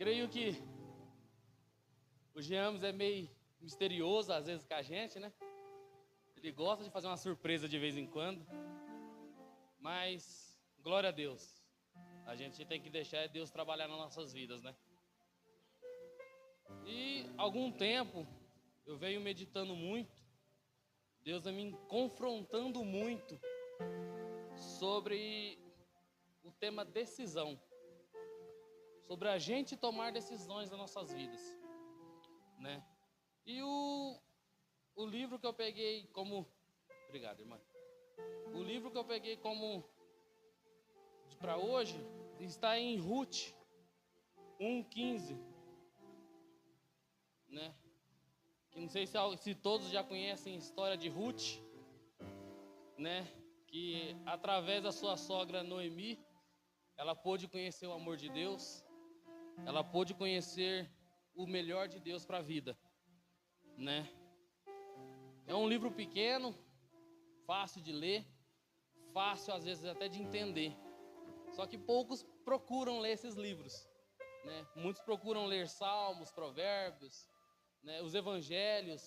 Creio que o James é meio misterioso às vezes com a gente, né? Ele gosta de fazer uma surpresa de vez em quando. Mas, glória a Deus. A gente tem que deixar Deus trabalhar nas nossas vidas, né? E algum tempo eu venho meditando muito. Deus vem me confrontando muito sobre o tema decisão. Sobre a gente tomar decisões nas nossas vidas, né? E o livro que eu peguei como... Obrigado, irmã. O livro que eu peguei como para hoje está em Ruth 1:15, né? Que não sei se todos já conhecem a história de Ruth, né? Que através da sua sogra Noemi, ela pôde conhecer o amor de Deus, ela pôde conhecer o melhor de Deus para a vida, né? É um livro pequeno, fácil de ler, fácil às vezes até de entender. Só que poucos procuram ler esses livros, né? Muitos procuram ler Salmos, Provérbios, né? Os Evangelhos.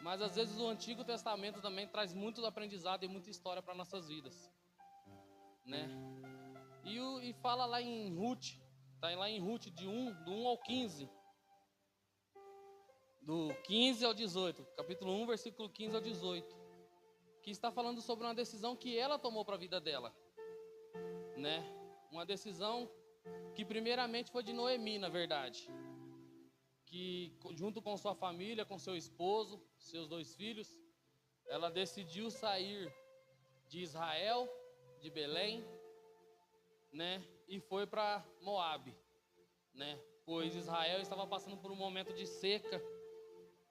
Mas às vezes o Antigo Testamento também traz muito aprendizado e muita história para nossas vidas, né? E fala lá em Ruth, tá lá em Ruth do 1 ao 15. Do 15 ao 18, capítulo 1, versículo 15 ao 18, que está falando sobre uma decisão que ela tomou para a vida dela, né? Uma decisão que primeiramente foi de Noemi, na verdade, que junto com sua família, com seu esposo, seus 2 filhos, ela decidiu sair de Israel, de Belém, né? E foi para Moabe, né? Pois Israel estava passando por um momento de seca,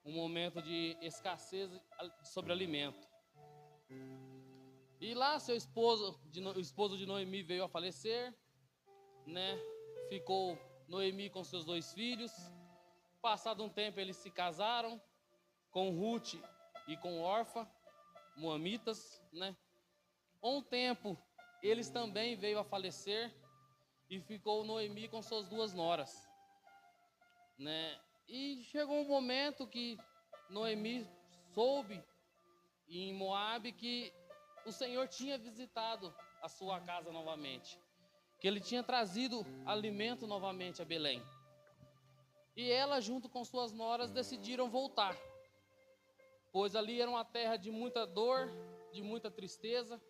um momento de escassez sobre alimento. E lá o esposo de Noemi veio a falecer, né? Ficou Noemi com seus 2 filhos. Passado um tempo eles se casaram com Ruth e com Orfa, moamitas, né? Um tempo eles também veio a falecer e ficou Noemi com suas 2 noras, né? E chegou um momento que Noemi soube em Moabe que o Senhor tinha visitado a sua casa novamente, que Ele tinha trazido alimento novamente a Belém. E ela, junto com suas noras, decidiram voltar, pois ali era uma terra de muita dor, de muita tristeza,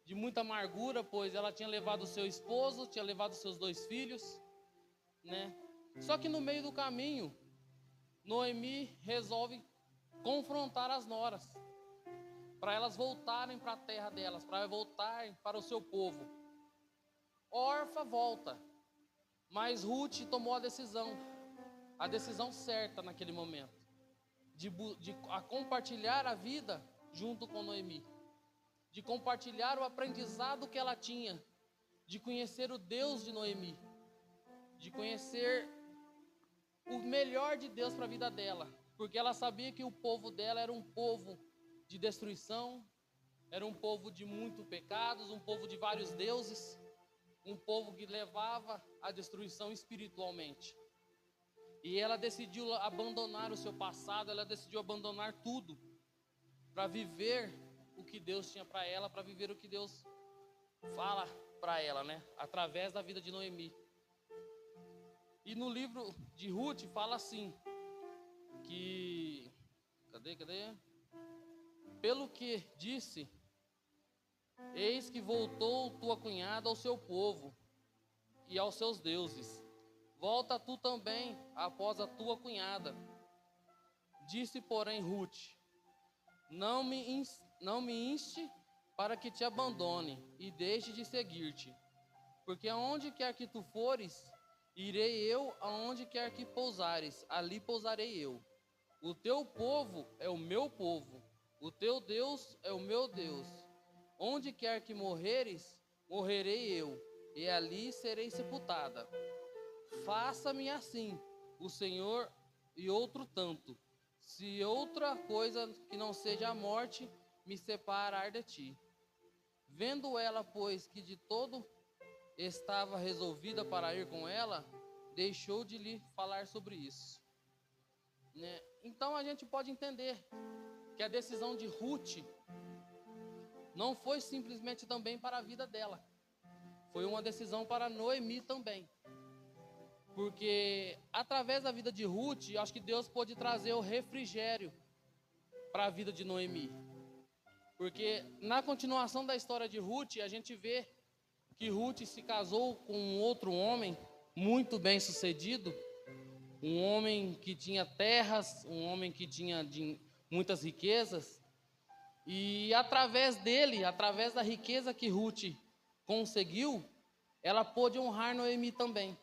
de muita amargura, pois ela tinha levado o seu esposo, tinha levado seus 2 filhos, né? Só que no meio do caminho, Noemi resolve confrontar as noras, para elas voltarem para a terra delas, para voltarem para o seu povo. Orfa volta, mas Ruth tomou a decisão certa naquele momento, de compartilhar a vida junto com Noemi, de compartilhar o aprendizado que ela tinha, de conhecer o Deus de Noemi, de conhecer o melhor de Deus para a vida dela, porque ela sabia que o povo dela era um povo de destruição, era um povo de muitos pecados, um povo de vários deuses, um povo que levava à destruição espiritualmente. E ela decidiu abandonar o seu passado, ela decidiu abandonar tudo para viver o que Deus tinha para ela, para viver o que Deus fala para ela, né? Através da vida de Noemi. E no livro de Ruth fala assim, que... Cadê? Pelo que disse, eis que voltou tua cunhada ao seu povo e aos seus deuses. Volta tu também após a tua cunhada. Disse, porém, Ruth, não me inste para que te abandone e deixe de seguir-te, porque aonde quer que tu fores, irei eu, aonde quer que pousares, ali pousarei eu. O teu povo é o meu povo, o teu Deus é o meu Deus. Onde quer que morreres, morrerei eu, e ali serei sepultada. Faça-me assim, o Senhor, e outro tanto, se outra coisa que não seja a morte me separar de ti. Vendo ela, pois, que de todo estava resolvida para ir com ela, deixou de lhe falar sobre isso, né? Então a gente pode entender que a decisão de Ruth não foi simplesmente também para a vida dela, foi uma decisão para Noemi também, porque através da vida de Ruth, acho que Deus pôde trazer o refrigério para a vida de Noemi, porque na continuação da história de Ruth, a gente vê que Ruth se casou com um outro homem muito bem sucedido, um homem que tinha terras, um homem que tinha muitas riquezas, e através dele, através da riqueza que Ruth conseguiu, ela pôde honrar Noemi também.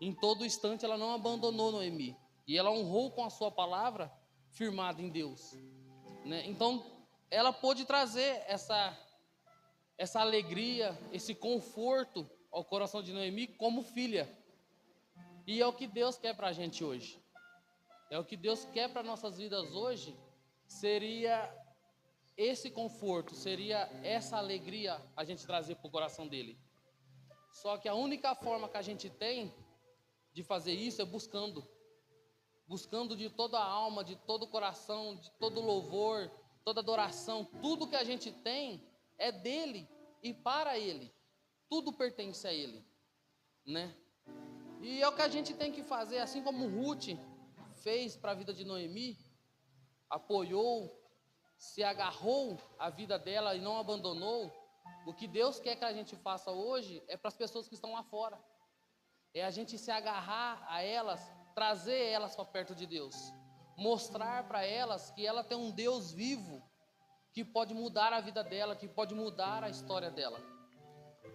Em todo instante ela não abandonou Noemi, e ela honrou com a sua palavra firmada em Deus, né? Então ela pôde trazer essa alegria, esse conforto ao coração de Noemi como filha. E é o que Deus quer para a gente hoje. É o que Deus quer para nossas vidas hoje. Seria esse conforto, seria essa alegria a gente trazer para o coração dele. Só que a única forma que a gente tem de fazer isso é buscando de toda a alma, de todo o coração, de todo louvor, toda adoração. Tudo que a gente tem é dele e para ele. Tudo pertence a ele, né? E é o que a gente tem que fazer, assim como Ruth fez para a vida de Noemi, apoiou, se agarrou à vida dela e não abandonou. O que Deus quer que a gente faça hoje é para as pessoas que estão lá fora. É a gente se agarrar a elas, trazer elas para perto de Deus, mostrar para elas que ela tem um Deus vivo, que pode mudar a vida dela, que pode mudar a história dela,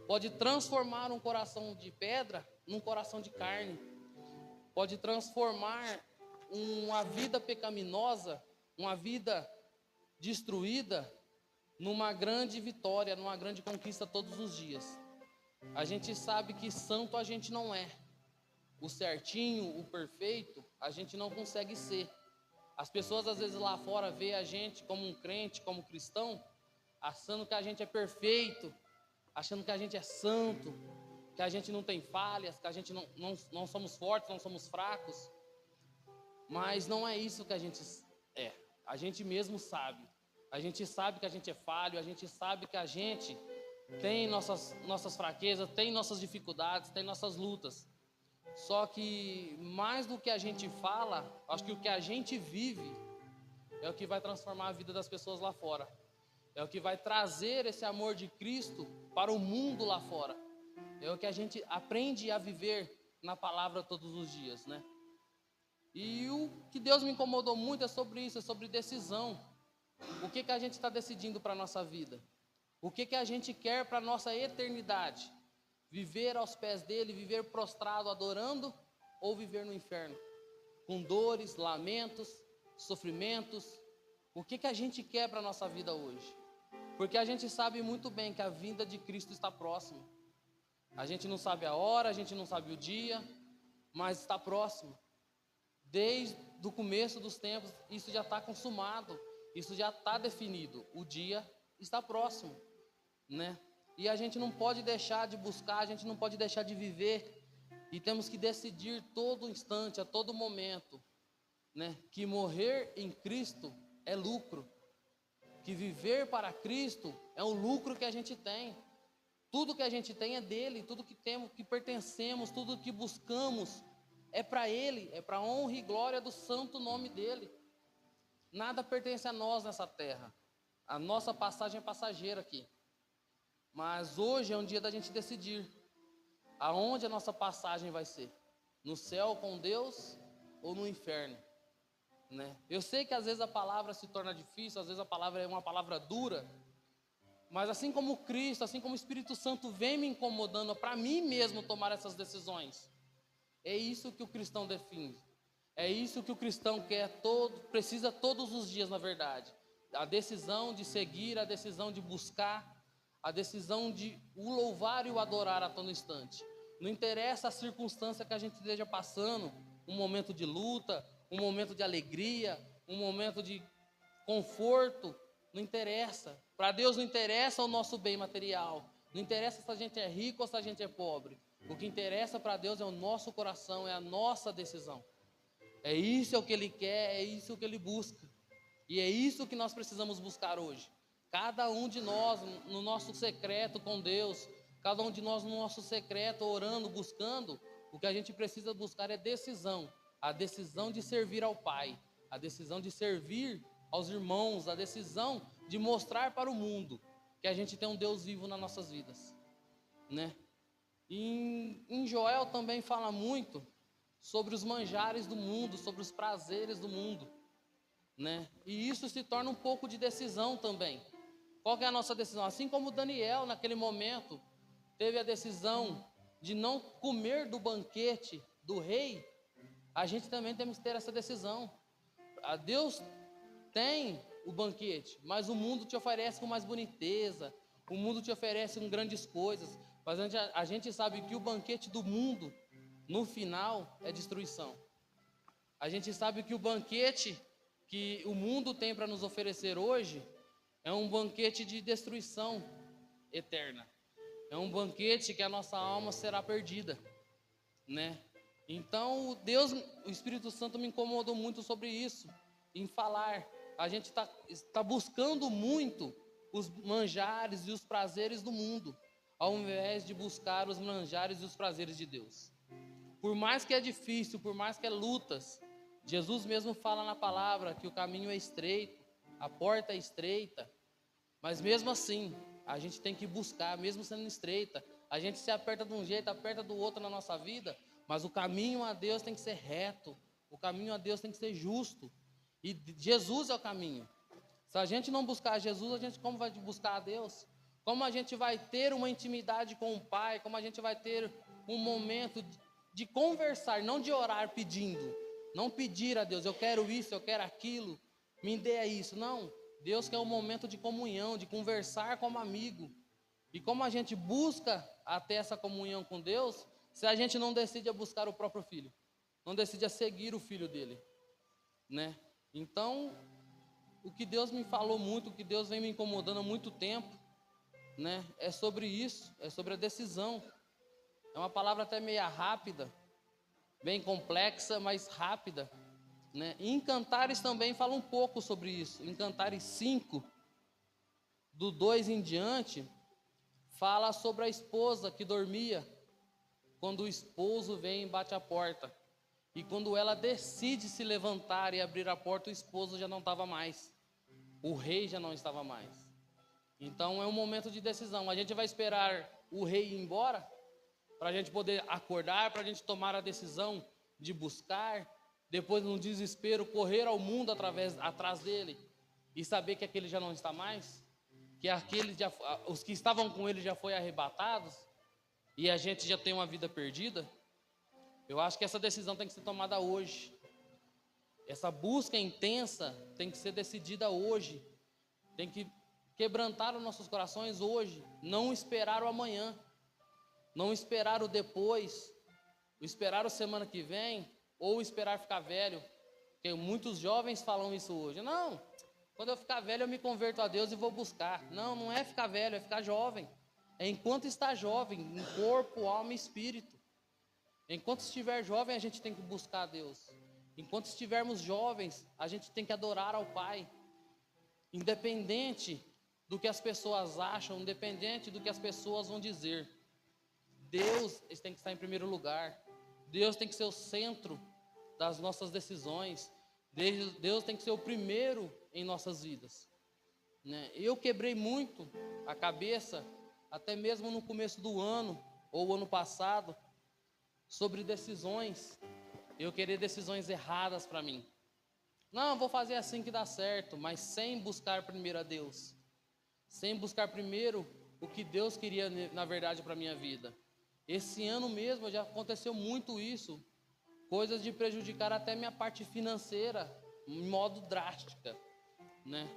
pode transformar um coração de pedra num coração de carne, pode transformar uma vida pecaminosa, uma vida destruída, numa grande vitória, numa grande conquista todos os dias. A gente sabe que santo a gente não é, o certinho, o perfeito, a gente não consegue ser. As pessoas às vezes lá fora veem a gente como um crente, como cristão, achando que a gente é perfeito, achando que a gente é santo, que a gente não tem falhas, que a gente não somos fortes, não somos fracos. Mas não é isso que a gente é. A gente mesmo sabe. A gente sabe que a gente é falho, a gente sabe que a gente tem nossas fraquezas, tem nossas dificuldades, tem nossas lutas. Só que mais do que a gente fala, acho que o que a gente vive é o que vai transformar a vida das pessoas lá fora. É o que vai trazer esse amor de Cristo para o mundo lá fora. É o que a gente aprende a viver na palavra todos os dias, né? E o que Deus me incomodou muito é sobre isso, é sobre decisão. O que a gente está decidindo para a nossa vida? O que a gente quer para a nossa eternidade? Viver aos pés dele, viver prostrado, adorando, ou viver no inferno? Com dores, lamentos, sofrimentos. O que a gente quer para a nossa vida hoje? Porque a gente sabe muito bem que a vinda de Cristo está próxima. A gente não sabe a hora, a gente não sabe o dia, mas está próximo. Desde o começo dos tempos, isso já está consumado, isso já está definido. O dia está próximo, né? E a gente não pode deixar de buscar, a gente não pode deixar de viver. E temos que decidir todo instante, a todo momento, né, que morrer em Cristo é lucro. Que viver para Cristo é um lucro que a gente tem. Tudo que a gente tem é dele, tudo que temos, que pertencemos, tudo que buscamos é para ele, é para a honra e glória do santo nome dele. Nada pertence a nós nessa terra. A nossa passagem é passageira aqui. Mas hoje é um dia da gente decidir aonde a nossa passagem vai ser. No céu com Deus ou no inferno, né? Eu sei que às vezes a palavra se torna difícil, às vezes a palavra é uma palavra dura, mas assim como Cristo, assim como o Espírito Santo vem me incomodando para mim mesmo tomar essas decisões, é isso que o cristão define. É isso que o cristão quer, precisa todos os dias, na verdade. A decisão de seguir, a decisão de buscar, a decisão de o louvar e o adorar a todo instante. Não interessa a circunstância que a gente esteja passando, um momento de luta, um momento de alegria, um momento de conforto, não interessa. Para Deus não interessa o nosso bem material, não interessa se a gente é rico ou se a gente é pobre. O que interessa para Deus é o nosso coração, é a nossa decisão. É isso que Ele quer, é isso que Ele busca. E é isso que nós precisamos buscar hoje. Cada um de nós no nosso secreto com Deus, cada um de nós no nosso secreto orando, buscando, o que a gente precisa buscar é decisão. A decisão de servir ao Pai, a decisão de servir aos irmãos, a decisão de mostrar para o mundo que a gente tem um Deus vivo nas nossas vidas, né? E em Joel também fala muito sobre os manjares do mundo, sobre os prazeres do mundo, né? E isso se torna um pouco de decisão também. Qual que é a nossa decisão? Assim como Daniel, naquele momento, teve a decisão de não comer do banquete do rei, a gente também temos que ter essa decisão. A Deus tem o banquete, mas o mundo te oferece com mais boniteza, o mundo te oferece com grandes coisas, mas a gente sabe que o banquete do mundo, no final, é destruição. A gente sabe que o banquete que o mundo tem para nos oferecer hoje é um banquete de destruição eterna. É um banquete que a nossa alma será perdida, né? Então, Deus, o Espírito Santo me incomodou muito sobre isso, em falar. A gente está buscando muito os manjares e os prazeres do mundo, ao invés de buscar os manjares e os prazeres de Deus. Por mais que é difícil, por mais que é lutas, Jesus mesmo fala na palavra que o caminho é estreito, a porta é estreita, mas mesmo assim, a gente tem que buscar, mesmo sendo estreita, a gente se aperta de um jeito, aperta do outro na nossa vida, mas o caminho a Deus tem que ser reto, o caminho a Deus tem que ser justo, e Jesus é o caminho. Se a gente não buscar Jesus, a gente como vai buscar a Deus? Como a gente vai ter uma intimidade com o Pai? Como a gente vai ter um momento de conversar, não de orar pedindo, não pedir a Deus, eu quero isso, eu quero aquilo, me dê isso, não. Deus quer um momento de comunhão, de conversar como amigo. E como a gente busca até essa comunhão com Deus, se a gente não decide a buscar o próprio Filho, não decide a seguir o Filho dele, né? Então, o que Deus me falou muito, o que Deus vem me incomodando há muito tempo, né? É sobre isso, é sobre a decisão. É uma palavra até meio rápida, bem complexa, mas rápida, né? E em Cantares também fala um pouco sobre isso. Em Cantares 5, do 2 em diante, fala sobre a esposa que dormia quando o esposo vem e bate a porta. E quando ela decide se levantar e abrir a porta, o esposo já não estava mais. O rei já não estava mais. Então é um momento de decisão. A gente vai esperar o rei ir embora para a gente poder acordar, para a gente tomar a decisão de buscar, depois no desespero correr ao mundo atrás dele e saber que aquele já não está mais, que os que estavam com ele já foram arrebatados e a gente já tem uma vida perdida. Eu acho que essa decisão tem que ser tomada hoje. Essa busca intensa tem que ser decidida hoje. Tem que quebrantar os nossos corações hoje. Não esperar o amanhã. Não esperar o depois. Esperar a semana que vem. Ou esperar ficar velho. Porque muitos jovens falam isso hoje. Não, quando eu ficar velho eu me converto a Deus e vou buscar. Não, não é ficar velho, é ficar jovem. É enquanto está jovem, em corpo, alma e espírito. Enquanto estiver jovem, a gente tem que buscar a Deus. Enquanto estivermos jovens, a gente tem que adorar ao Pai. Independente do que as pessoas acham, independente do que as pessoas vão dizer. Deus tem que estar em primeiro lugar. Deus tem que ser o centro das nossas decisões. Deus tem que ser o primeiro em nossas vidas, né? Eu quebrei muito a cabeça, até mesmo no começo do ano, ou ano passado, sobre decisões. Eu queria decisões erradas para mim. Não, vou fazer assim que dá certo, mas sem buscar primeiro a Deus. Sem buscar primeiro o que Deus queria na verdade para a minha vida. Esse ano mesmo já aconteceu muito isso. Coisas de prejudicar até minha parte financeira, em modo drástica, né?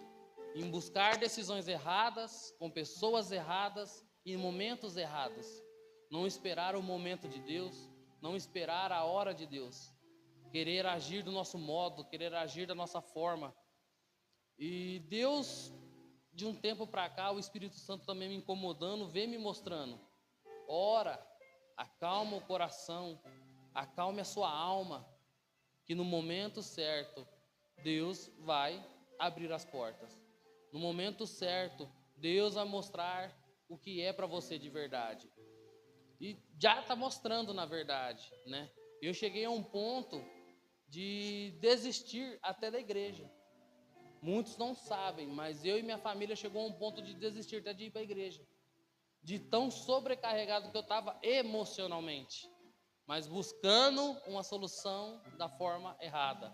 Em buscar decisões erradas, com pessoas erradas, em momentos errados. Não esperar o momento de Deus, não esperar a hora de Deus. Querer agir do nosso modo, querer agir da nossa forma. E Deus, de um tempo para cá, o Espírito Santo também me incomodando, vem me mostrando. Ora, acalma o coração, acalme a sua alma, que no momento certo, Deus vai abrir as portas. No momento certo, Deus vai mostrar o que é para você de verdade. E já está mostrando, na verdade, né? Eu cheguei a um ponto de desistir até da igreja. Muitos não sabem, mas eu e minha família chegou a um ponto de desistir até de ir para a igreja. De tão sobrecarregado que eu estava emocionalmente. Mas buscando uma solução da forma errada.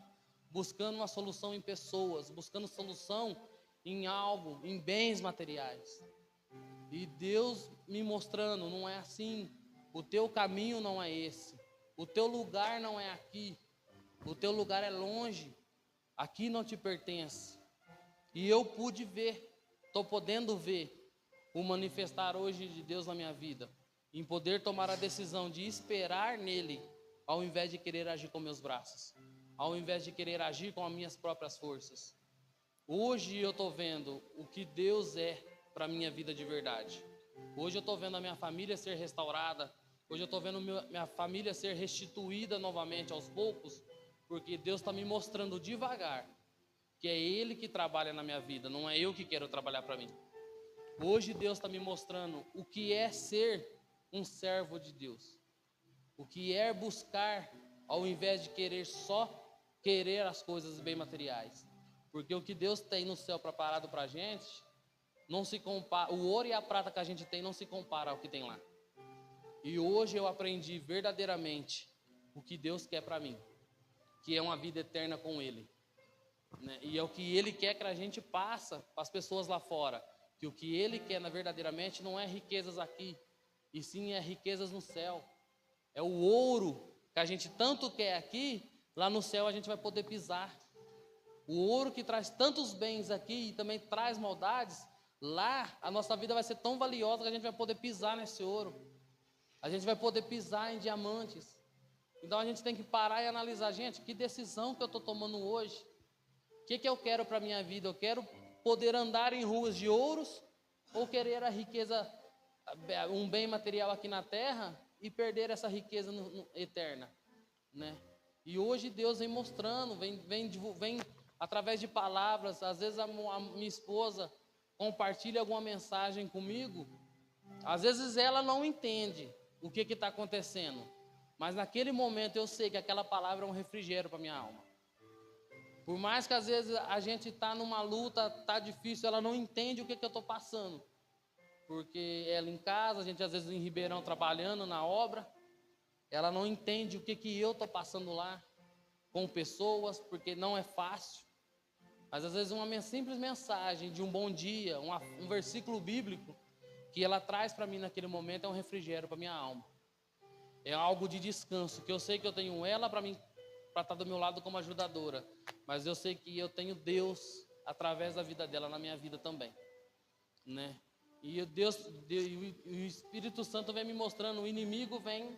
Buscando uma solução em pessoas, buscando solução em algo, em bens materiais. E Deus me mostrando, não é assim. O teu caminho não é esse. O teu lugar não é aqui. O teu lugar é longe. Aqui não te pertence. E eu pude ver, estou podendo ver o manifestar hoje de Deus na minha vida. Em poder tomar a decisão de esperar nele, ao invés de querer agir com meus braços. Ao invés de querer agir com as minhas próprias forças. Hoje eu estou vendo o que Deus é para a minha vida de verdade. Hoje eu estou vendo a minha família ser restaurada. Hoje eu estou vendo minha família ser restituída novamente aos poucos. Porque Deus está me mostrando devagar que é Ele que trabalha na minha vida, não é eu que quero trabalhar para mim. Hoje Deus está me mostrando o que é ser um servo de Deus. O que é buscar, ao invés de querer só querer as coisas bem materiais. Porque o que Deus tem no céu preparado para a gente, não se compara, o ouro e a prata que a gente tem não se compara ao que tem lá. E hoje eu aprendi verdadeiramente o que Deus quer para mim, que é uma vida eterna com Ele. Né? E é o que Ele quer que a gente passa para as pessoas lá fora. Que o que Ele quer verdadeiramente não é riquezas aqui, e sim é riquezas no céu. É o ouro que a gente tanto quer aqui, lá no céu a gente vai poder pisar. O ouro que traz tantos bens aqui e também traz maldades, lá a nossa vida vai ser tão valiosa que a gente vai poder pisar nesse ouro. A gente vai poder pisar em diamantes. Então a gente tem que parar e analisar, gente, que decisão que eu estou tomando hoje? O que eu quero para a minha vida? Eu quero poder andar em ruas de ouros ou querer a riqueza, um bem material aqui na terra e perder essa riqueza eterna, né? E hoje Deus vem mostrando, vem através de palavras. Às vezes a minha esposa compartilha alguma mensagem comigo, às vezes ela não entende o que está acontecendo, mas naquele momento eu sei que aquela palavra é um refrigério para minha alma. Por mais que às vezes a gente está numa luta, está difícil, ela não entende o que eu estou passando. Porque ela em casa, a gente às vezes em Ribeirão trabalhando na obra, ela não entende o que eu estou passando lá com pessoas, porque não é fácil. Mas às vezes uma simples mensagem de um bom dia, um versículo bíblico, que ela traz para mim naquele momento é um refrigério para minha alma. É algo de descanso, que eu sei que eu tenho ela para mim, para estar do meu lado como ajudadora, mas eu sei que eu tenho Deus através da vida dela na minha vida também, né? E o Espírito Santo vem me mostrando, o inimigo vem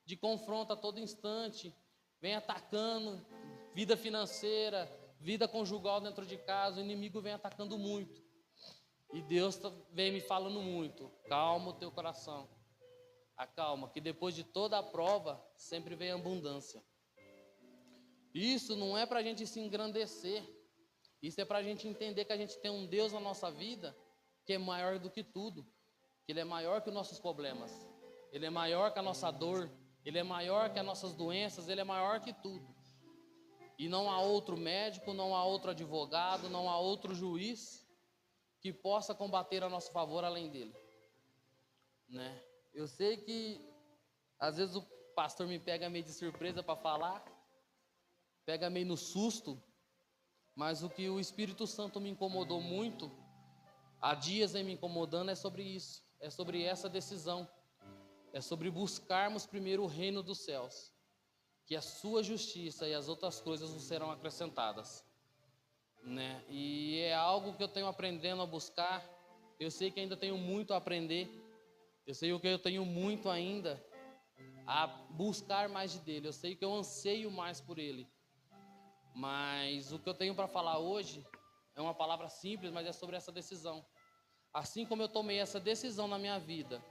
de confronto a todo instante, vem atacando vida financeira, vida conjugal dentro de casa, o inimigo vem atacando muito. E Deus vem me falando muito, calma o teu coração, acalma, que depois de toda a prova, sempre vem abundância. Isso não é para a gente se engrandecer. Isso é para a gente entender que a gente tem um Deus na nossa vida que é maior do que tudo. Que Ele é maior que os nossos problemas. Ele é maior que a nossa dor. Ele é maior que as nossas doenças. Ele é maior que tudo. E não há outro médico, não há outro advogado, não há outro juiz que possa combater a nosso favor além dele. Né? Eu sei que às vezes o pastor me pega meio de surpresa para falar. Pega meio no susto, mas o que o Espírito Santo me incomodou muito, há dias vem me incomodando, é sobre isso, é sobre essa decisão, é sobre buscarmos primeiro o reino dos céus, que a sua justiça e as outras coisas nos serão acrescentadas, né? E é algo que eu tenho aprendendo a buscar. Eu sei que ainda tenho muito a aprender, eu sei que eu tenho muito ainda a buscar mais de dele, eu sei que eu anseio mais por ele. Mas o que eu tenho para falar hoje é uma palavra simples, mas é sobre essa decisão. Assim como eu tomei essa decisão na minha vida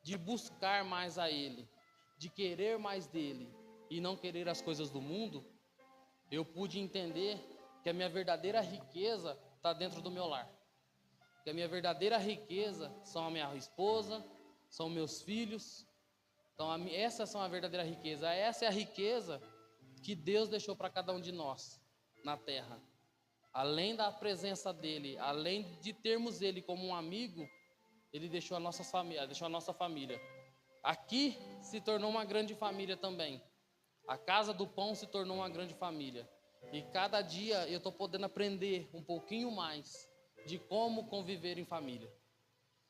de buscar mais a Ele, de querer mais dele e não querer as coisas do mundo, eu pude entender que a minha verdadeira riqueza está dentro do meu lar. Que a minha verdadeira riqueza são a minha esposa, são meus filhos. Então essas são a verdadeira riqueza. Essa é a riqueza que Deus deixou para cada um de nós na terra. Além da presença dele, além de termos ele como um amigo, ele deixou a nossa família. Aqui se tornou uma grande família também. A Casa do Pão se tornou uma grande família. E cada dia eu estou podendo aprender um pouquinho mais de como conviver em família.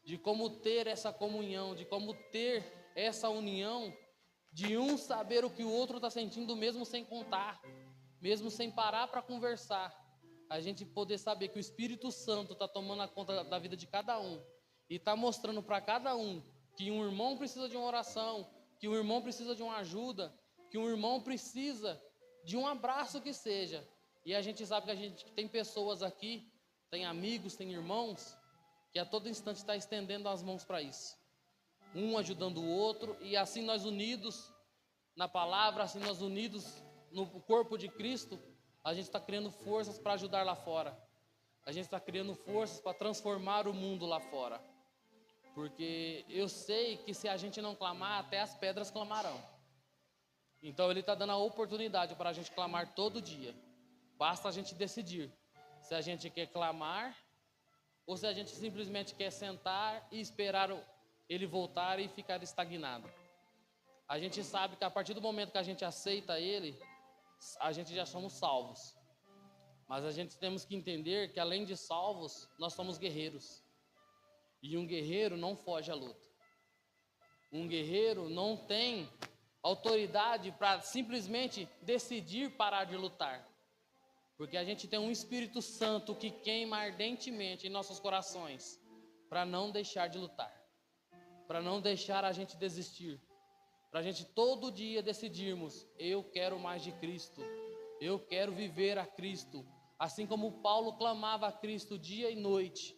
De como ter essa comunhão, de como ter essa união, de um saber o que o outro está sentindo mesmo sem contar, mesmo sem parar para conversar. A gente poder saber que o Espírito Santo está tomando a conta da vida de cada um e está mostrando para cada um que um irmão precisa de uma oração, que um irmão precisa de uma ajuda, que um irmão precisa de um abraço que seja. E a gente sabe que tem pessoas aqui, tem amigos, tem irmãos, que a todo instante está estendendo as mãos para isso. Um ajudando o outro, e assim nós unidos na palavra, assim nós unidos no corpo de Cristo, a gente está criando forças para ajudar lá fora. A gente está criando forças para transformar o mundo lá fora. Porque eu sei que se a gente não clamar, até as pedras clamarão. Então ele está dando a oportunidade para a gente clamar todo dia. Basta a gente decidir se a gente quer clamar ou se a gente simplesmente quer sentar e esperar ele voltar e ficar estagnado. A gente sabe que a partir do momento que a gente aceita ele, a gente já somos salvos. Mas a gente temos que entender que além de salvos, nós somos guerreiros. E um guerreiro não foge à luta. Um guerreiro não tem autoridade para simplesmente decidir parar de lutar. Porque a gente tem um Espírito Santo que queima ardentemente em nossos corações para não deixar de lutar. Para não deixar a gente desistir. Para a gente todo dia decidirmos, eu quero mais de Cristo. Eu quero viver a Cristo. Assim como Paulo clamava a Cristo dia e noite.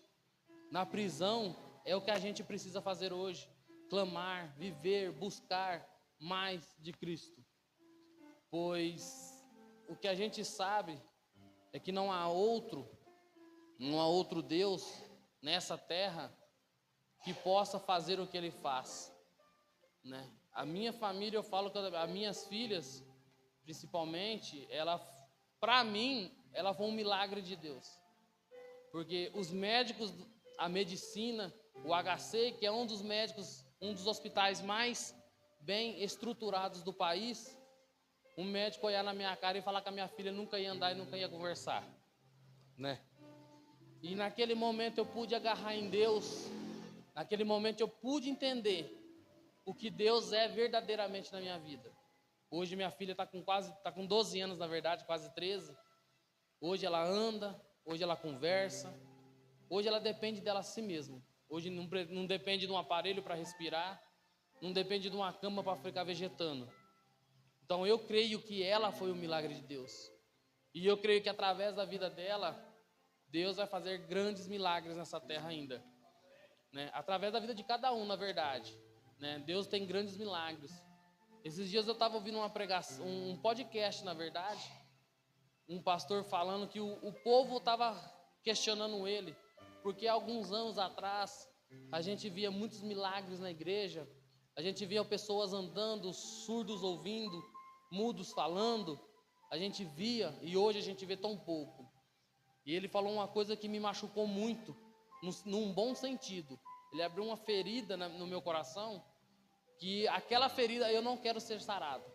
Na prisão é o que a gente precisa fazer hoje. Clamar, viver, buscar mais de Cristo. Pois o que a gente sabe é que não há outro Deus nessa terra que possa fazer o que Ele faz, né? A minha família, eu falo que as minhas filhas, principalmente, para mim, ela foi um milagre de Deus. Porque os médicos, a medicina, o HC, que é um dos hospitais mais bem estruturados do país, um médico olhar na minha cara e falar que a minha filha nunca ia andar e nunca ia conversar, né? E naquele momento eu pude agarrar em Deus, naquele momento eu pude entender o que Deus é verdadeiramente na minha vida. Hoje minha filha está com 12 anos, na verdade, quase 13. Hoje ela anda, hoje ela conversa, hoje ela depende dela a si mesma. Hoje não depende de um aparelho para respirar, não depende de uma cama para ficar vegetando. Então eu creio que ela foi o milagre de Deus. E eu creio que através da vida dela, Deus vai fazer grandes milagres nessa terra ainda, né? Através da vida de cada um, na verdade, né? Deus tem grandes milagres. Esses dias eu estava ouvindo uma pregação, um podcast, na verdade, um pastor falando que o povo estava questionando ele, porque alguns anos atrás a gente via muitos milagres na igreja, a gente via pessoas andando, surdos ouvindo, mudos falando, a gente via, e hoje a gente vê tão pouco. E ele falou uma coisa que me machucou muito, num bom sentido. Ele abriu uma ferida no meu coração, que aquela ferida eu não quero ser sarado.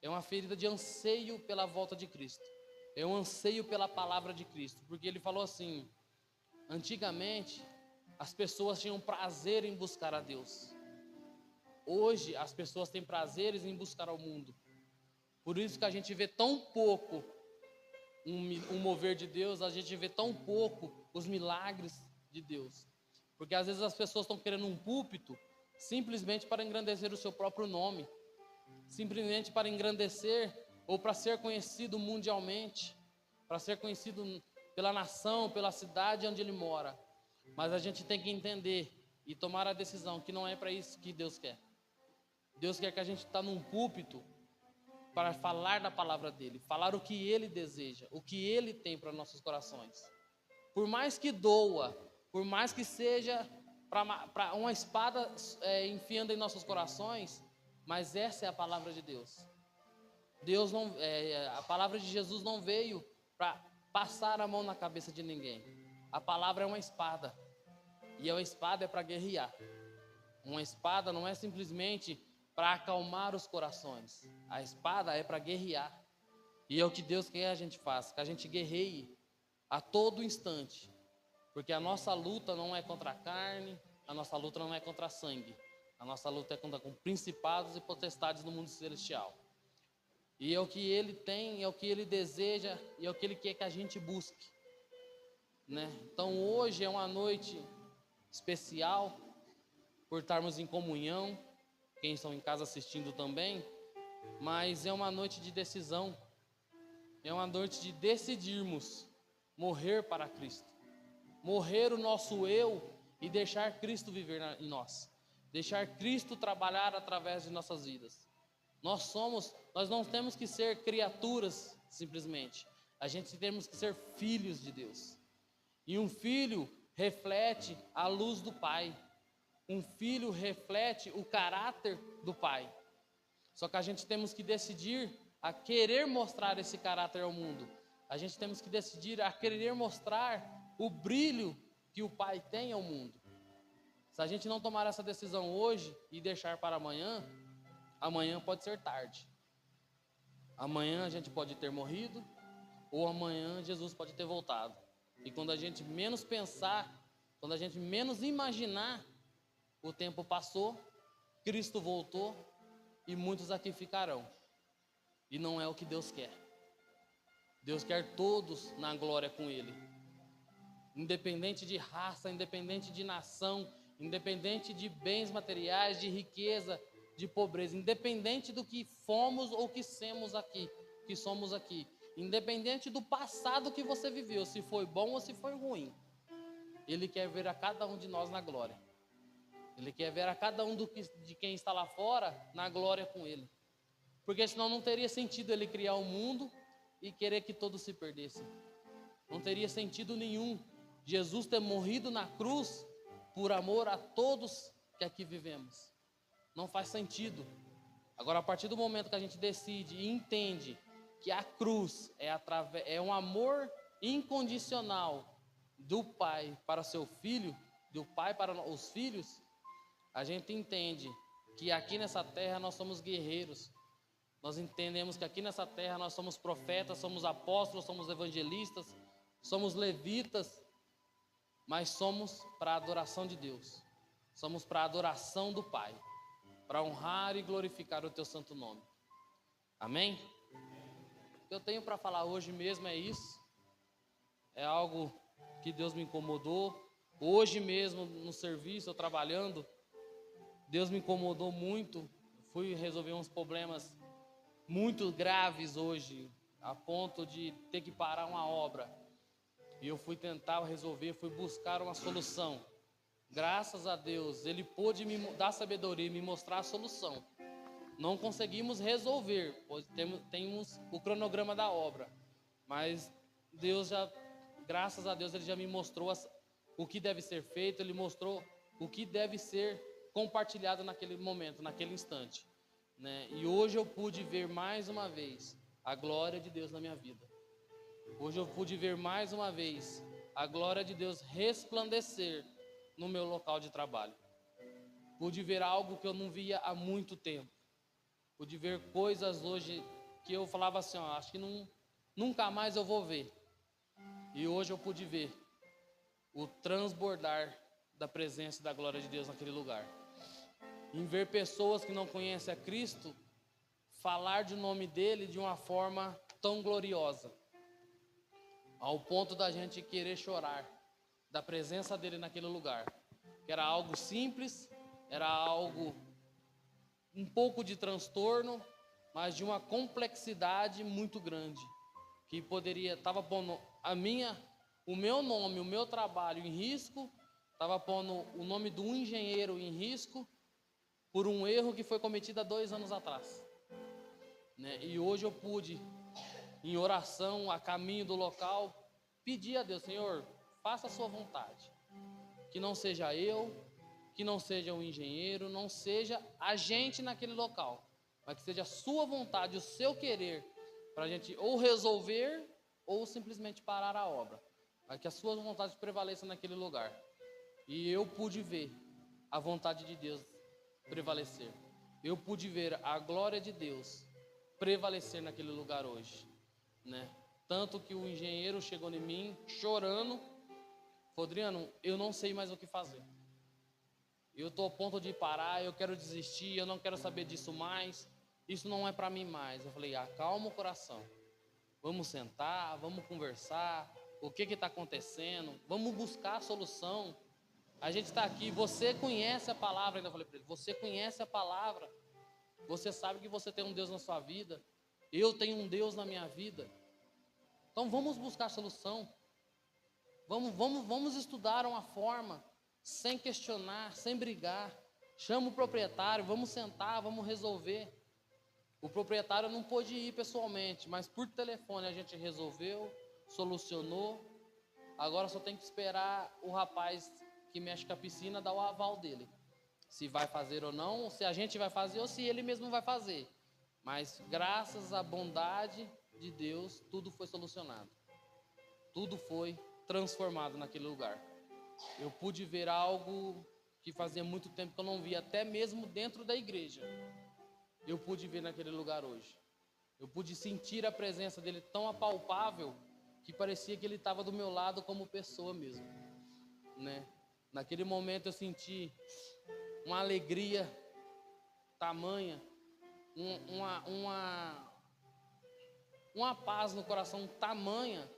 É uma ferida de anseio pela volta de Cristo. É um anseio pela palavra de Cristo. Porque ele falou assim, antigamente as pessoas tinham prazer em buscar a Deus. Hoje as pessoas têm prazeres em buscar ao mundo. Por isso que a gente vê tão pouco um mover de Deus, a gente vê tão pouco os milagres de Deus. Porque às vezes as pessoas estão querendo um púlpito simplesmente para engrandecer o seu próprio nome, simplesmente para engrandecer ou para ser conhecido mundialmente, para ser conhecido pela nação, pela cidade onde ele mora. Mas a gente tem que entender e tomar a decisão que não é para isso que Deus quer. Deus quer que a gente está num púlpito para falar da palavra dele, falar o que ele deseja, o que ele tem para nossos corações. Por mais que doa, por mais que seja para uma espada enfiando em nossos corações, mas essa é a palavra de Deus. A palavra de Jesus não veio para passar a mão na cabeça de ninguém. A palavra é uma espada, e a espada é para guerrear. Uma espada não é simplesmente para acalmar os corações. A espada é para guerrear. E é o que Deus quer que a gente faça, que a gente guerreie a todo instante. Porque a nossa luta não é contra a carne, a nossa luta não é contra sangue. A nossa luta é contra com principados e potestades no mundo celestial. E é o que ele tem, é o que ele deseja, e é o que ele quer que a gente busque, né? Então hoje é uma noite especial, por estarmos em comunhão, quem estão em casa assistindo também, mas é uma noite de decisão, é uma noite de decidirmos morrer para Cristo, morrer o nosso eu e deixar Cristo viver em nós, deixar Cristo trabalhar através de nossas vidas. Nós não temos que ser criaturas simplesmente, a gente temos que ser filhos de Deus. E um filho reflete a luz do Pai, um filho reflete o caráter do Pai. Só que a gente temos que decidir a querer mostrar esse caráter ao mundo. A gente temos que decidir a querer mostrar o brilho que o Pai tem ao mundo. Se a gente não tomar essa decisão hoje e deixar para amanhã, amanhã pode ser tarde. Amanhã a gente pode ter morrido, ou amanhã Jesus pode ter voltado. E quando a gente menos pensar, quando a gente menos imaginar, o tempo passou, Cristo voltou e muitos aqui ficarão. E não é o que Deus quer. Deus quer todos na glória com Ele. Independente de raça, independente de nação, independente de bens materiais, de riqueza, de pobreza, independente do que fomos ou que somos aqui, independente do passado que você viveu, se foi bom ou se foi ruim, Ele quer ver a cada um de nós na glória. Ele quer ver a cada um de quem está lá fora na glória com Ele, porque senão não teria sentido Ele criar o mundo e querer que todos se perdessem. Não teria sentido nenhum Jesus ter morrido na cruz por amor a todos que aqui vivemos. Não faz sentido. Agora, a partir do momento que a gente decide e entende que a cruz é um amor incondicional do Pai para seu filho, do Pai para os filhos, a gente entende que aqui nessa terra nós somos guerreiros. Nós entendemos que aqui nessa terra nós somos profetas, somos apóstolos, somos evangelistas, somos levitas, mas somos para a adoração de Deus. Somos para a adoração do Pai, para honrar e glorificar o teu santo nome. Amém? O que eu tenho para falar hoje mesmo é isso. É algo que Deus me incomodou. Hoje mesmo no serviço, eu trabalhando, Deus me incomodou muito. Fui resolver uns problemas muito graves hoje, a ponto de ter que parar uma obra. E eu fui tentar resolver, fui buscar uma solução. Graças a Deus, Ele pôde me dar sabedoria e me mostrar a solução. Não conseguimos resolver, pois temos o cronograma da obra. Mas graças a Deus, Ele já me mostrou o que deve ser feito, Ele mostrou o que deve ser compartilhado naquele momento, naquele instante, né? E hoje eu pude ver mais uma vez a glória de Deus na minha vida. Hoje eu pude ver mais uma vez a glória de Deus resplandecer no meu local de trabalho. Pude ver algo que eu não via há muito tempo. Pude ver coisas hoje que eu falava assim, acho que nunca mais eu vou ver. E hoje eu pude ver o transbordar da presença e da glória de Deus naquele lugar. Em ver pessoas que não conhecem a Cristo falar de nome dele de uma forma tão gloriosa, ao ponto da gente querer chorar da presença dele naquele lugar, que era algo simples, era algo um pouco de transtorno, mas de uma complexidade muito grande, que estava pondo o meu nome, o meu trabalho em risco, estava pondo o nome do engenheiro em risco por um erro que foi cometido há 2 anos atrás, né? E hoje eu pude, em oração, a caminho do local, pedir a Deus: Senhor, faça a sua vontade, que não seja eu, que não seja o engenheiro, não seja a gente naquele local, mas que seja a sua vontade, o seu querer, para a gente ou resolver ou simplesmente parar a obra, para que a sua vontade prevaleça naquele lugar. E eu pude ver a vontade de Deus prevalecer. Eu pude ver a glória de Deus prevalecer naquele lugar hoje, né? Tanto que o engenheiro chegou em mim chorando, falou: Adriano, eu não sei mais o que fazer. Eu estou a ponto de parar, eu quero desistir, eu não quero saber disso mais. Isso não é para mim mais. Eu falei: acalma o coração. Vamos sentar, vamos conversar. O que está acontecendo? Vamos buscar a solução. A gente está aqui, você conhece a palavra, ainda falei para ele, você conhece a palavra, você sabe que você tem um Deus na sua vida, eu tenho um Deus na minha vida, então vamos buscar a solução, vamos estudar uma forma, sem questionar, sem brigar, chama o proprietário, vamos sentar, vamos resolver. O proprietário não pôde ir pessoalmente, mas por telefone a gente resolveu, solucionou, agora só tem que esperar o rapaz que mexe com a piscina dar o aval dele, se vai fazer ou não, se a gente vai fazer ou se ele mesmo vai fazer. Mas graças à bondade de Deus, tudo foi solucionado, tudo foi transformado naquele lugar. Eu pude ver algo que fazia muito tempo que eu não via, até mesmo dentro da igreja. Eu pude ver naquele lugar hoje. Eu pude sentir a presença dele tão apalpável que parecia que ele estava do meu lado como pessoa mesmo, né? Naquele momento eu senti uma alegria tamanha, uma paz no coração tamanha,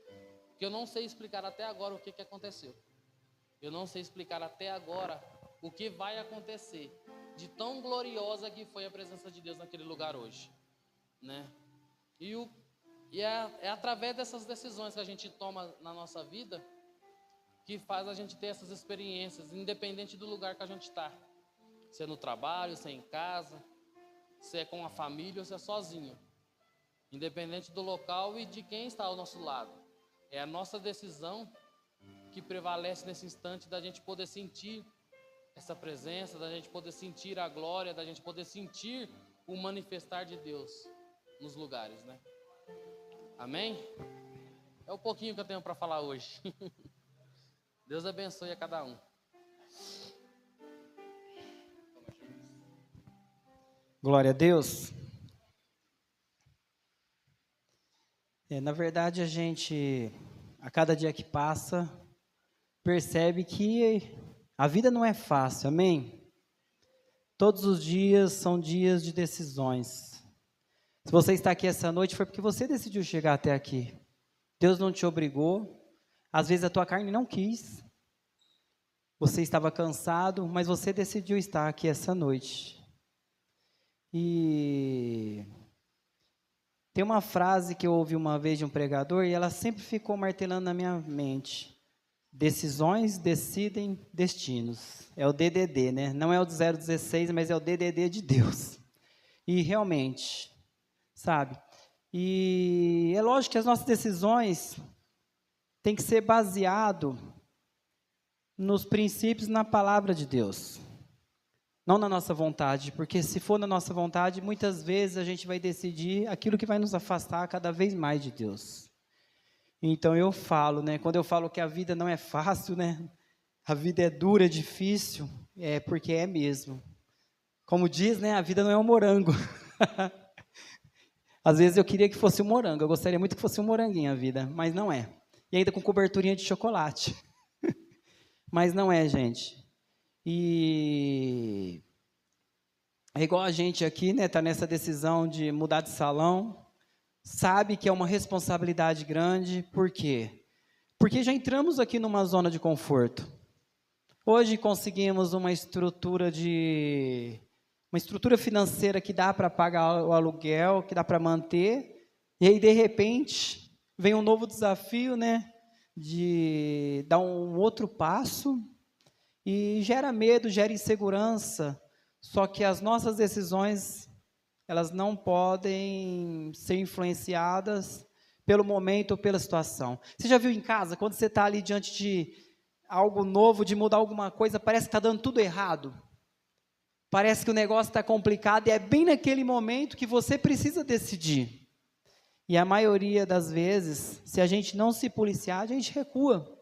que eu não sei explicar até agora o que aconteceu. Eu não sei explicar até agora o que vai acontecer, de tão gloriosa que foi a presença de Deus naquele lugar hoje, né? E é através dessas decisões que a gente toma na nossa vida que faz a gente ter essas experiências, independente do lugar que a gente está. Se é no trabalho, se é em casa, se é com a família ou se é sozinho. Independente do local e de quem está ao nosso lado. É a nossa decisão que prevalece nesse instante da gente poder sentir essa presença, da gente poder sentir a glória, da gente poder sentir o manifestar de Deus nos lugares, né? Amém? É o pouquinho que eu tenho para falar hoje. Deus abençoe a cada um. Glória a Deus. Na verdade, a gente, a cada dia que passa, percebe que a vida não é fácil, amém? Todos os dias são dias de decisões. Se você está aqui essa noite, foi porque você decidiu chegar até aqui. Deus não te obrigou. Às vezes a tua carne não quis. Você estava cansado, mas você decidiu estar aqui essa noite. E tem uma frase que eu ouvi uma vez de um pregador e ela sempre ficou martelando na minha mente. Decisões decidem destinos. É o DDD, né? Não é o do 016, mas é o DDD de Deus. E realmente, sabe? E é lógico que as nossas decisões têm que ser baseado nos princípios, na palavra de Deus. Não na nossa vontade, porque se for na nossa vontade, muitas vezes a gente vai decidir aquilo que vai nos afastar cada vez mais de Deus. Então eu falo, né, quando eu falo que a vida não é fácil, né, a vida é dura, é difícil, é porque é mesmo. Como diz, né, a vida não é um morango. Às vezes eu queria que fosse um morango, eu gostaria muito que fosse um moranguinho a vida, mas não é. E ainda com coberturinha de chocolate. Mas não é, gente. E é igual a gente aqui, né, tá nessa decisão de mudar de salão, sabe que é uma responsabilidade grande, por quê? Porque já entramos aqui numa zona de conforto. Hoje conseguimos uma estrutura financeira que dá para pagar o aluguel, que dá para manter, e aí de repente vem um novo desafio, né, de dar um outro passo. E gera medo, gera insegurança, só que as nossas decisões, elas não podem ser influenciadas pelo momento ou pela situação. Você já viu em casa, quando você está ali diante de algo novo, de mudar alguma coisa, parece que está dando tudo errado? Parece que o negócio está complicado e é bem naquele momento que você precisa decidir. E a maioria das vezes, se a gente não se policiar, a gente recua.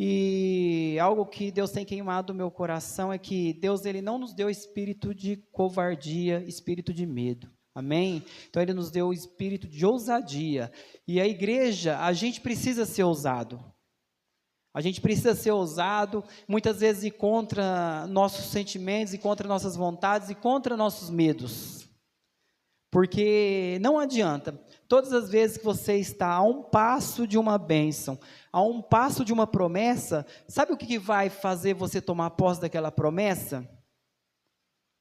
E algo que Deus tem queimado no meu coração é que Deus, Ele não nos deu espírito de covardia, espírito de medo. Amém? Então Ele nos deu o espírito de ousadia. E a igreja, a gente precisa ser ousado. A gente precisa ser ousado, muitas vezes ir contra nossos sentimentos, ir contra nossas vontades, ir contra nossos medos. Porque não adianta, todas as vezes que você está a um passo de uma bênção, a um passo de uma promessa, sabe o que vai fazer você tomar posse daquela promessa?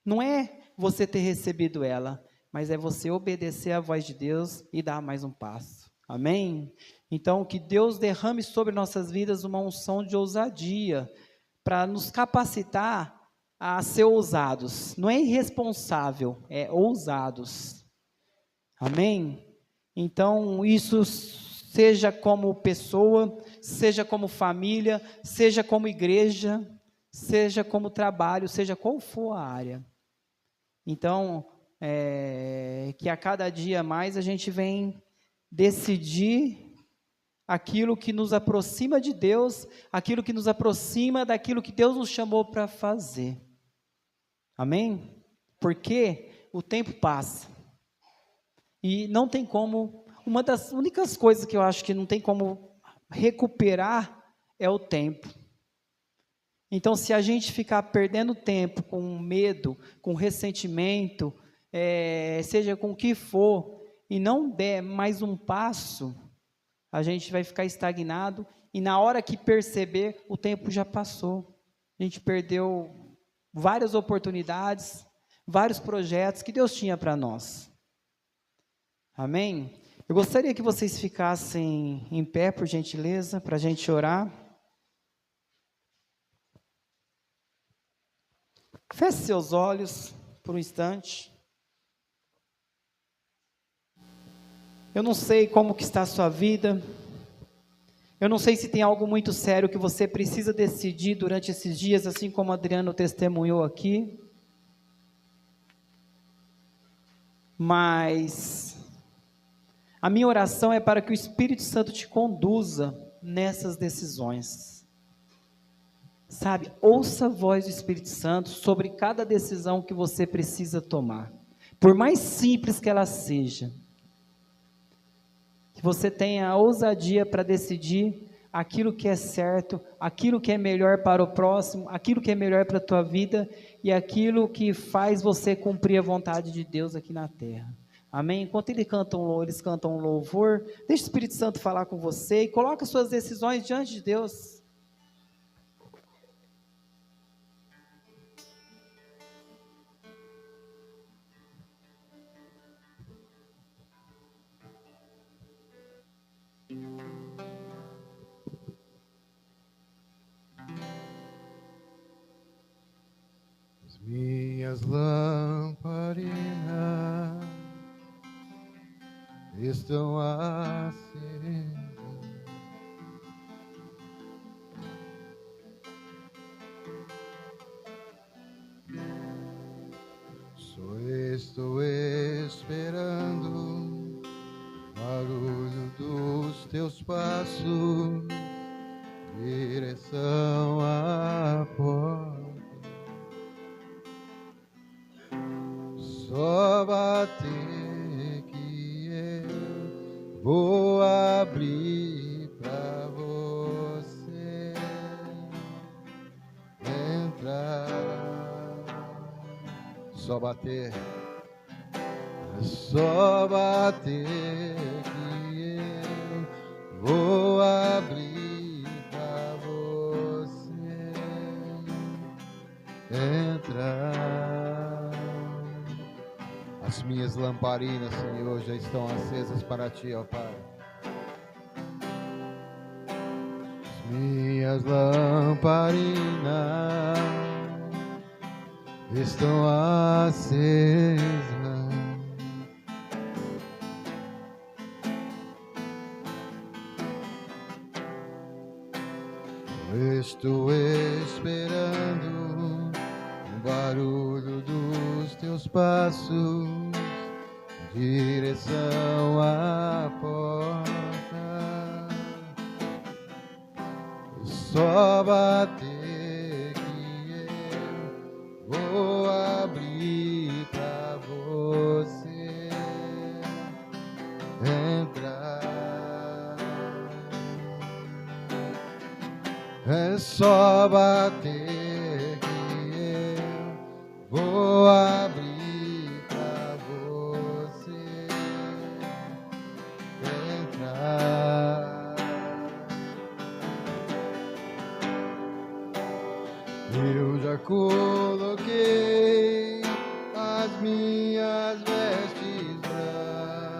Não é você ter recebido ela, mas é você obedecer à voz de Deus e dar mais um passo. Amém? Então, que Deus derrame sobre nossas vidas uma unção de ousadia, para nos capacitar a ser ousados. Não é irresponsável, é ousados. Amém? Então, isso seja como pessoa, seja como família, seja como igreja, seja como trabalho, seja qual for a área. Então, que a cada dia mais a gente vem decidir aquilo que nos aproxima de Deus, aquilo que nos aproxima daquilo que Deus nos chamou para fazer. Amém? Porque o tempo passa. E não tem como, uma das únicas coisas que eu acho que não tem como recuperar é o tempo. Então, se a gente ficar perdendo tempo com medo, com ressentimento, seja com o que for, e não der mais um passo, a gente vai ficar estagnado, e na hora que perceber, o tempo já passou. A gente perdeu várias oportunidades, vários projetos que Deus tinha para nós. Amém? Eu gostaria que vocês ficassem em pé, por gentileza, para a gente orar. Feche seus olhos por um instante. Eu não sei como que está a sua vida. Eu não sei se tem algo muito sério que você precisa decidir durante esses dias, assim como o Adriano testemunhou aqui. Mas a minha oração é para que o Espírito Santo te conduza nessas decisões. Sabe, ouça a voz do Espírito Santo sobre cada decisão que você precisa tomar. Por mais simples que ela seja. Que você tenha a ousadia para decidir aquilo que é certo, aquilo que é melhor para o próximo, aquilo que é melhor para a tua vida e aquilo que faz você cumprir a vontade de Deus aqui na terra. Amém? Enquanto eles cantam um louvor, deixa o Espírito Santo falar com você e coloca suas decisões diante de Deus. Minhas lamparinas estão acesas, só estou esperando o barulho dos teus passos, direção à porta. Só bater que eu vou abrir pra você entrar. Só bater que eu vou abrir pra você entrar. As minhas lamparinas, Senhor, já estão acesas para Ti, ó Pai. As minhas lamparinas estão acesas. Estou esperando o barulho dos teus passos, direção à porta. Só bater que eu vou abrir pra você entrar. É só bater que eu vou abrir pra você entrar. Eu já coloquei as minhas vestes brancas,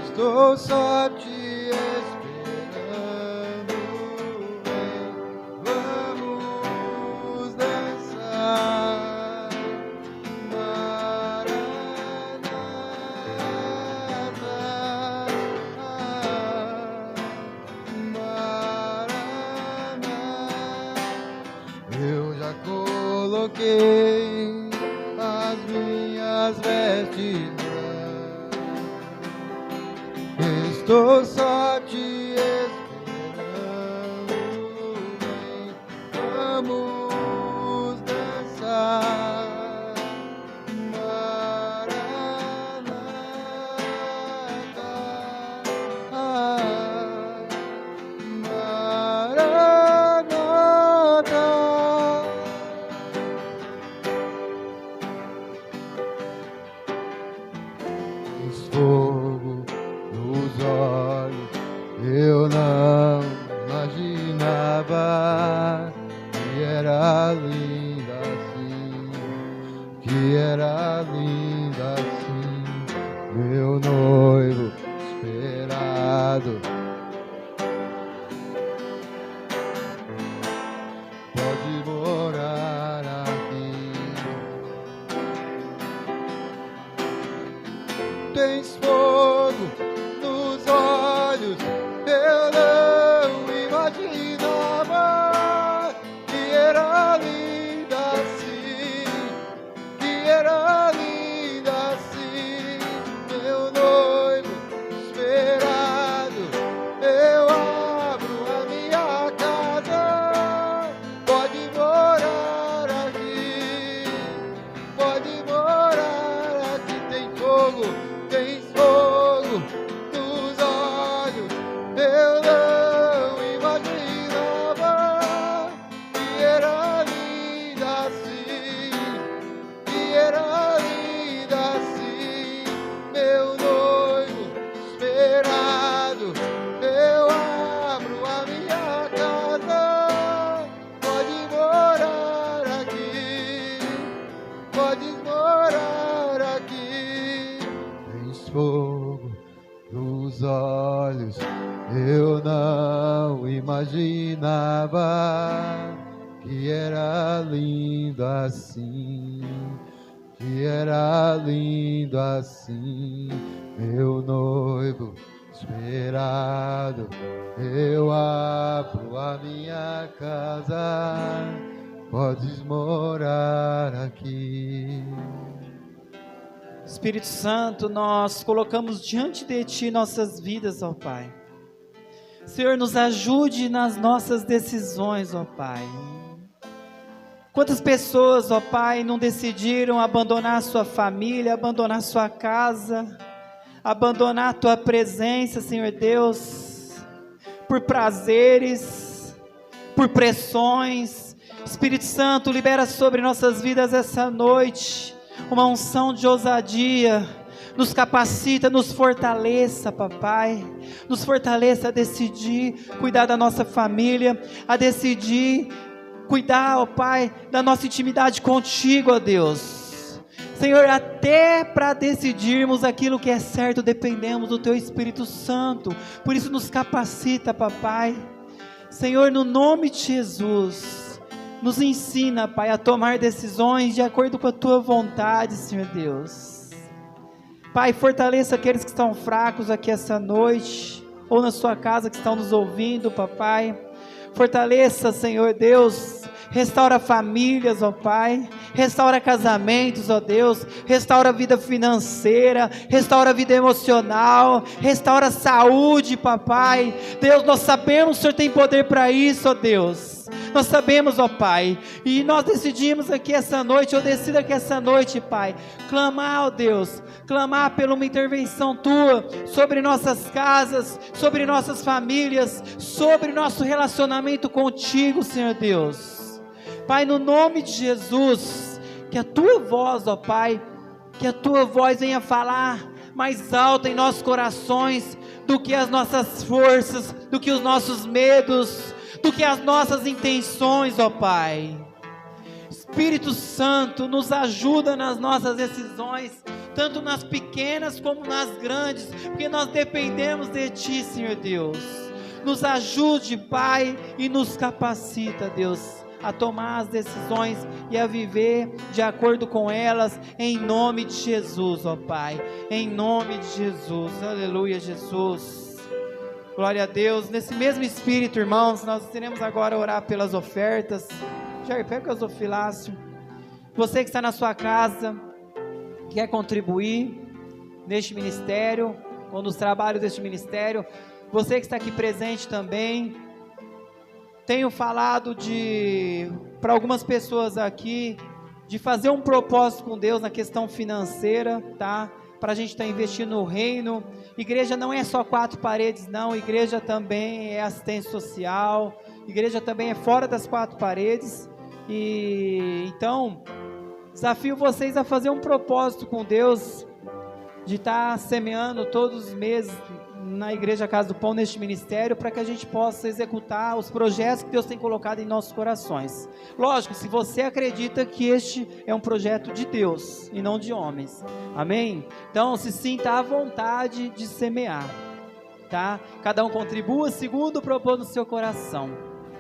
estou só te coloquei as minhas vestes brancas, estou só te esperando, vem, vamos dançar, Maranata, Maranata. Fogo nos olhos, eu não imaginava que era linda assim, que era linda assim, meu noivo esperado. Pode morar aqui. Tens fogo nos olhos, eu não imaginava que era linda assim, que era linda assim, meu noivo esperado. Eu abro a minha casa, pode morar aqui, pode morar aqui. Tem fogo. Tens fogo nos olhos, eu não imaginava que era linda assim, que era linda assim, meu noivo esperado. Eu abro a minha casa, pode morar aqui, podes morar aqui. Fogo nos olhos, eu não imaginava que era lindo assim, que era lindo assim, meu noivo esperado. Eu abro a minha casa, podes morar aqui. Espírito Santo, nós colocamos diante de Ti nossas vidas, ó Pai. Senhor, nos ajude nas nossas decisões, ó Pai. Quantas pessoas, ó Pai, não decidiram abandonar sua família, abandonar sua casa, abandonar a Tua presença, Senhor Deus, por prazeres, por pressões. Espírito Santo, libera sobre nossas vidas essa noite uma unção de ousadia, nos capacita, nos fortaleça, papai, nos fortaleça a decidir cuidar da nossa família, a decidir cuidar, ó Pai, da nossa intimidade contigo, ó Deus. Senhor, até para decidirmos aquilo que é certo, dependemos do Teu Espírito Santo. Por isso nos capacita, papai. Senhor, no nome de Jesus, nos ensina, Pai, a tomar decisões de acordo com a Tua vontade, Senhor Deus. Pai, fortaleça aqueles que estão fracos aqui essa noite, ou na sua casa que estão nos ouvindo, papai. Fortaleça, Senhor Deus, restaura famílias, ó Pai, restaura casamentos, ó Deus, restaura a vida financeira, restaura a vida emocional, restaura a saúde, papai. Deus, nós sabemos que o Senhor tem poder para isso, ó Deus. Nós sabemos, ó Pai, e nós decidimos aqui essa noite, eu decido aqui essa noite, Pai, clamar, ó Deus, clamar por uma intervenção Tua, sobre nossas casas, sobre nossas famílias, sobre nosso relacionamento contigo, Senhor Deus. Pai, no nome de Jesus, que a Tua voz, ó Pai, que a Tua voz venha falar mais alto em nossos corações, do que as nossas forças, do que os nossos medos, do que as nossas intenções, ó Pai. Espírito Santo, nos ajuda nas nossas decisões, tanto nas pequenas como nas grandes, porque nós dependemos de Ti, Senhor Deus. Nos ajude, Pai, e nos capacita, Deus, a tomar as decisões e a viver de acordo com elas, em nome de Jesus, ó Pai, em nome de Jesus, aleluia, Jesus. Glória a Deus. Nesse mesmo espírito, irmãos, nós teremos agora a orar pelas ofertas. Jair, pega o gasofilácio. Você que está na sua casa, quer contribuir neste ministério, ou nos trabalhos deste ministério, você que está aqui presente também, tenho falado para algumas pessoas aqui, de fazer um propósito com Deus na questão financeira, tá? Para a gente estar investindo no reino. Igreja não é só 4 paredes, não. Igreja também é assistência social. Igreja também é fora das 4 paredes. E então, desafio vocês a fazer um propósito com Deus, de estar semeando todos os meses na Igreja Casa do Pão, neste ministério, para que a gente possa executar os projetos que Deus tem colocado em nossos corações. Lógico, se você acredita que este é um projeto de Deus e não de homens, amém? Então se sinta à vontade de semear, tá? Cada um contribua segundo o propósito do seu coração.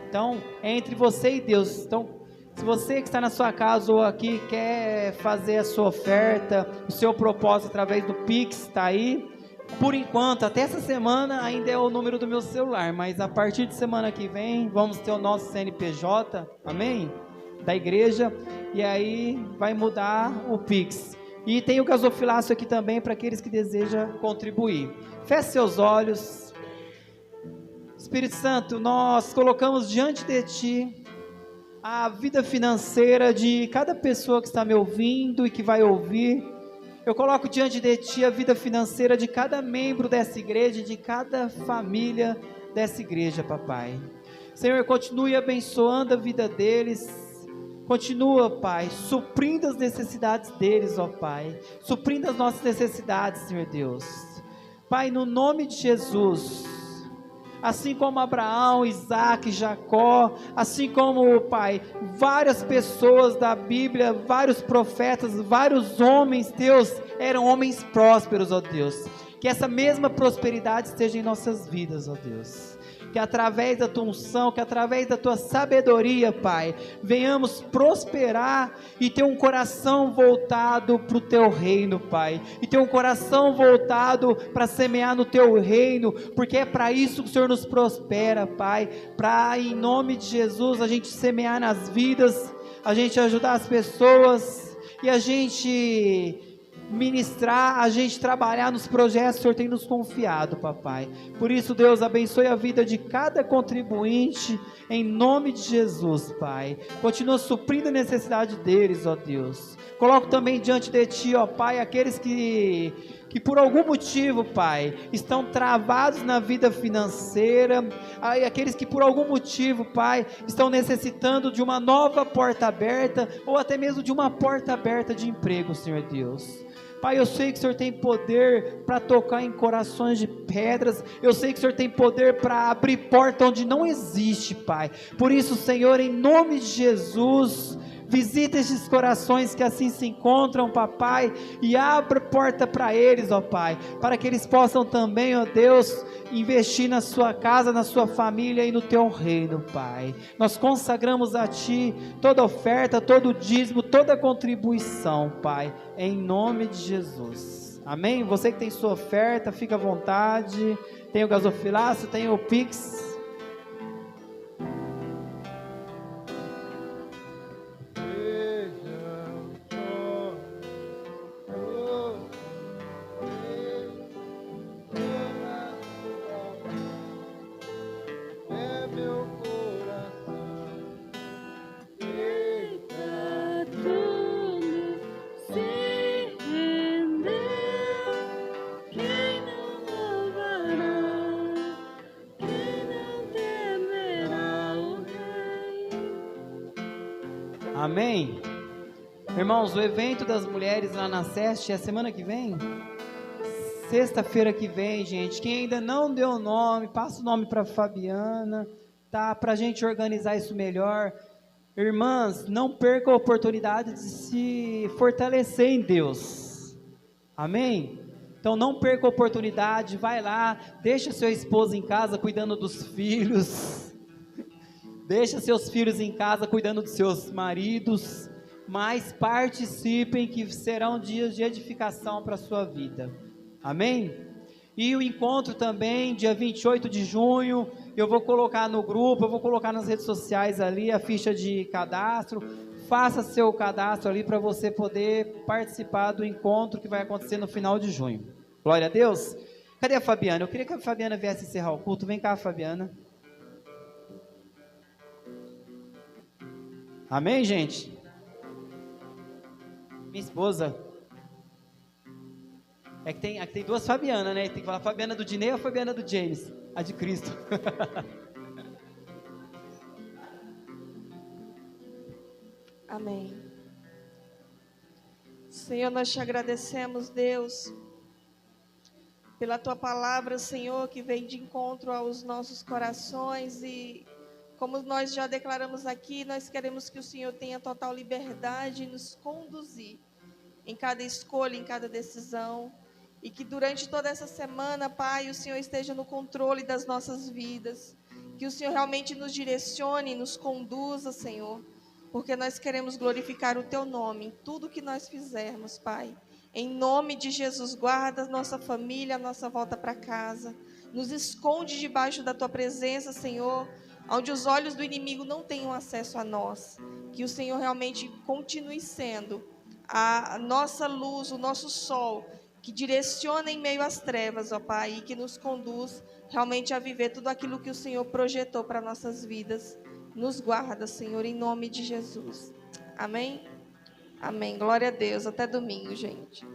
Então é entre você e Deus. Então, se você que está na sua casa ou aqui quer fazer a sua oferta, o seu propósito através do Pix, está aí. Por enquanto, até essa semana ainda é o número do meu celular, mas a partir de semana que vem vamos ter o nosso CNPJ, amém? Da igreja, e aí vai mudar o Pix. E tem o gasofilácio aqui também para aqueles que desejam contribuir. Feche seus olhos. Espírito Santo, nós colocamos diante de Ti a vida financeira de cada pessoa que está me ouvindo e que vai ouvir. Eu coloco diante de Ti a vida financeira de cada membro dessa igreja, de cada família dessa igreja, papai. Senhor, continue abençoando a vida deles. Continua, Pai, suprindo as necessidades deles, ó Pai. Suprindo as nossas necessidades, Senhor Deus. Pai, no nome de Jesus, assim como Abraão, Isaac, Jacó, assim como, Pai, várias pessoas da Bíblia, vários profetas, vários homens, Deus, eram homens prósperos, ó Deus. Que essa mesma prosperidade esteja em nossas vidas, ó Deus. Que através da Tua unção, que através da Tua sabedoria, Pai, venhamos prosperar e ter um coração voltado para o Teu reino, Pai. E ter um coração voltado para semear no Teu reino, porque é para isso que o Senhor nos prospera, Pai. Para, em nome de Jesus, a gente semear nas vidas, a gente ajudar as pessoas e a gente ministrar, a gente trabalhar nos projetos que o Senhor tem nos confiado, papai. Por isso, Deus, abençoe a vida de cada contribuinte, em nome de Jesus, Pai. Continua suprindo a necessidade deles, ó Deus. Coloco também diante de Ti, ó Pai, aqueles que por algum motivo, Pai, estão travados na vida financeira, aqueles que por algum motivo, Pai, estão necessitando de uma nova porta aberta, ou até mesmo de uma porta aberta de emprego, Senhor Deus. Pai, eu sei que o Senhor tem poder para tocar em corações de pedras, eu sei que o Senhor tem poder para abrir porta onde não existe, Pai. Por isso, Senhor, em nome de Jesus, Visita estes corações que assim se encontram, papai, e abra porta para eles, ó Pai, para que eles possam também, ó Deus, investir na sua casa, na sua família e no teu reino, Pai. Nós consagramos a Ti toda oferta, todo dízimo, toda contribuição, Pai, em nome de Jesus. Amém? Você que tem sua oferta, fica à vontade. Tem o gasofilácio, tem o Pix. Amém? Irmãos, o evento das mulheres lá na SEST é semana que vem? Sexta-feira que vem, gente. Quem ainda não deu nome, passa o nome para Fabiana, tá? Para a gente organizar isso melhor. Irmãs, não perca a oportunidade de se fortalecer em Deus. Amém? Então não perca a oportunidade, vai lá, deixa seu esposo em casa cuidando dos filhos. Deixa seus filhos em casa cuidando dos seus maridos, mas participem que serão dias de edificação para a sua vida. Amém? E o encontro também, dia 28 de junho, eu vou colocar no grupo, eu vou colocar nas redes sociais ali a ficha de cadastro. Faça seu cadastro ali para você poder participar do encontro que vai acontecer no final de junho. Glória a Deus. Cadê a Fabiana? Eu queria que a Fabiana viesse encerrar o culto. Vem cá, Fabiana. Amém, gente? Minha esposa. Aqui tem duas Fabianas, né? Tem que falar Fabiana do Dinei ou Fabiana do James? A de Cristo. Amém. Senhor, nós te agradecemos, Deus, pela tua palavra, Senhor, que vem de encontro aos nossos corações e como nós já declaramos aqui, nós queremos que o Senhor tenha total liberdade em nos conduzir em cada escolha, em cada decisão. E que durante toda essa semana, Pai, o Senhor esteja no controle das nossas vidas. Que o Senhor realmente nos direcione, nos conduza, Senhor. Porque nós queremos glorificar o Teu nome em tudo que nós fizermos, Pai. Em nome de Jesus, guarda a nossa família, a nossa volta para casa. Nos esconde debaixo da Tua presença, Senhor, onde os olhos do inimigo não tenham acesso a nós. Que o Senhor realmente continue sendo a nossa luz, o nosso sol, que direciona em meio às trevas, ó Pai, e que nos conduz realmente a viver tudo aquilo que o Senhor projetou para nossas vidas. Nos guarda, Senhor, em nome de Jesus. Amém? Amém. Glória a Deus. Até domingo, gente.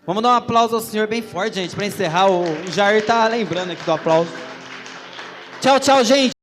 Vamos dar um aplauso ao Senhor bem forte, gente, para encerrar. O Jair tá lembrando aqui do aplauso. Tchau, tchau, gente.